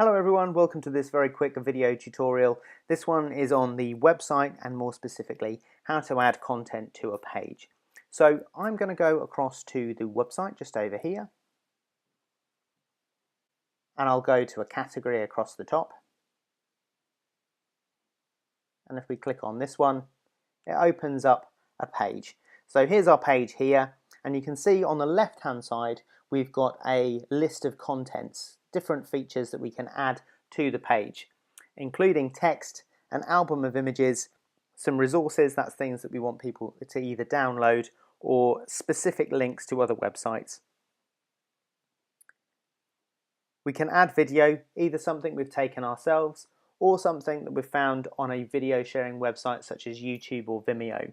Hello everyone, welcome to this very quick video tutorial. This one is on the website and more specifically how to add content to a page. So I'm going to go across to the website just over here and I'll go to a category across the top, and if we click on this one it opens up a page. So here's our page here, and you can see on the left hand side we've got a list of contents, different features that we can add to the page, including text, an album of images, some resources, that's things that we want people to either download, or specific links to other websites. We can add video, either something we've taken ourselves or something that we've found on a video sharing website such as YouTube or Vimeo.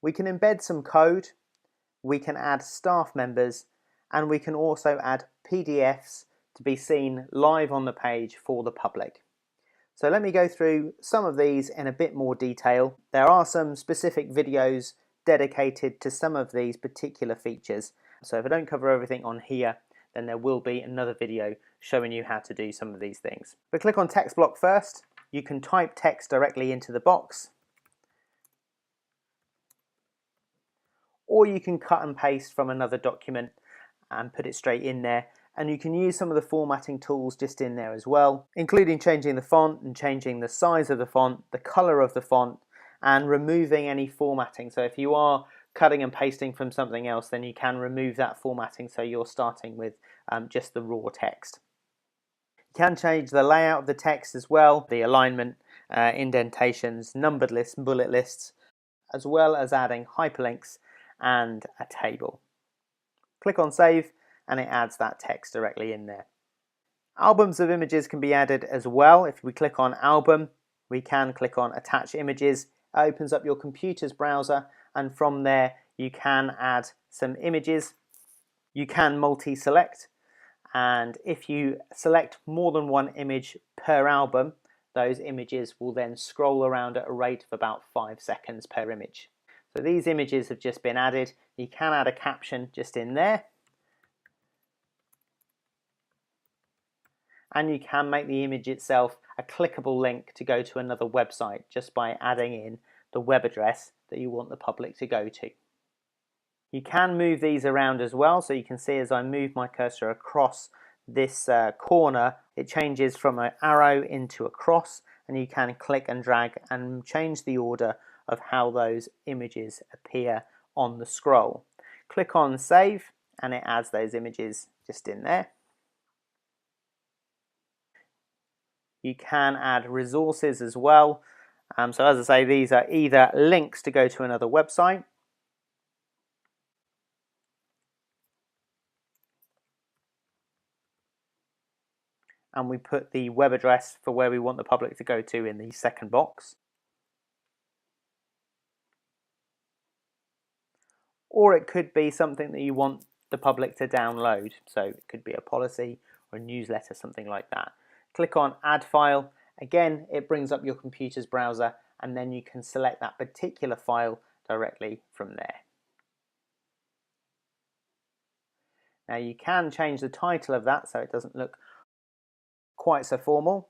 We can embed some code, we can add staff members, and we can also add PDFs to be seen live on the page for the public. So let me go through some of these in a bit more detail. There are some specific videos dedicated to some of these particular features. So if I don't cover everything on here, then there will be another video showing you how to do some of these things. But click on text block first. You can type text directly into the box, or you can cut and paste from another document and put it straight in there. And you can use some of the formatting tools just in there as well, including changing the font and changing the size of the font, the color of the font, and removing any formatting. So if you are cutting and pasting from something else, then you can remove that formatting so you're starting with just the raw text. You can change the layout of the text as well, the alignment, indentations, numbered lists, bullet lists, as well as adding hyperlinks and a table. Click on save and it adds that text directly in there. Albums of images can be added as well. If we click on album, we can click on attach images. It opens up your computer's browser, and from there you can add some images. You can multi-select, and if you select more than one image per album, those images will then scroll around at a rate of about 5 seconds per image. So these images have just been added. You can add a caption just in there, and you can make the image itself a clickable link to go to another website just by adding in the web address that you want the public to go to. You can move these around as well, so you can see as I move my cursor across this corner, it changes from an arrow into a cross, and you can click and drag and change the order of how those images appear on the scroll. Click on save and it adds those images just in there. You can add resources as well. So as I say, these are either links to go to another website, and we put the web address for where we want the public to go to in the second box. Or it could be something that you want the public to download. So it could be a policy or a newsletter, something like that. Click on add file. Again, it brings up your computer's browser, and then you can select that particular file directly from there. Now you can change the title of that so it doesn't look quite so formal.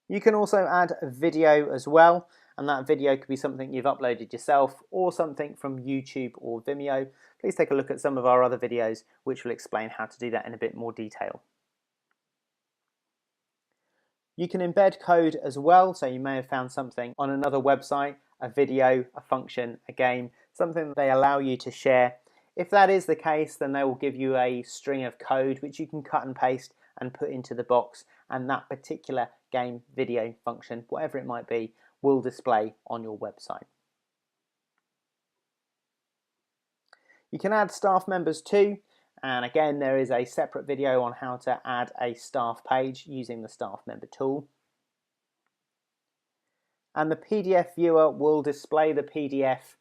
You can also add a video as well, and that video could be something you've uploaded yourself or something from YouTube or Vimeo. Please take a look at some of our other videos which will explain how to do that in a bit more detail. You can embed code as well, so you may have found something on another website, a video, a function, a game, something that they allow you to share. If that is the case, then they will give you a string of code which you can cut and paste and put into the box, and that particular game, video, function, whatever it might be, will display on your website. You can add staff members too, and again there is a separate video on how to add a staff page using the staff member tool. And the PDF viewer will display the PDF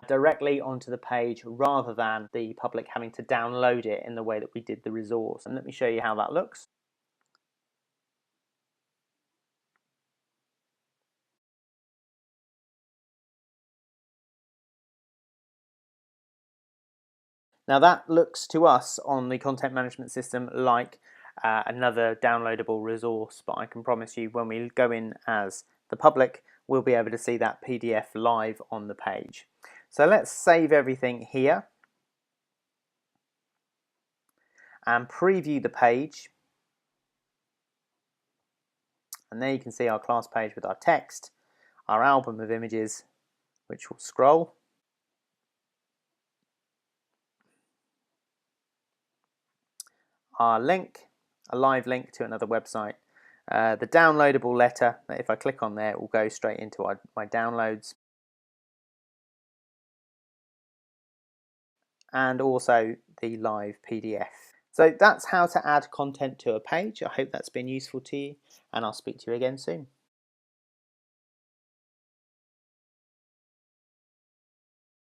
directly onto the page rather than the public having to download it in the way that we did the resource. And let me show you how that looks. Now that looks to us on the content management system like another downloadable resource, but I can promise you when we go in as the public, we'll be able to see that PDF live on the page. So let's save everything here and preview the page. And there you can see our class page with our text, our album of images, which will scroll. Our link, a live link to another website. The downloadable letter, if I click on there, it will go straight into my downloads. And also the live PDF. So that's how to add content to a page. I hope that's been useful to you, and I'll speak to you again soon.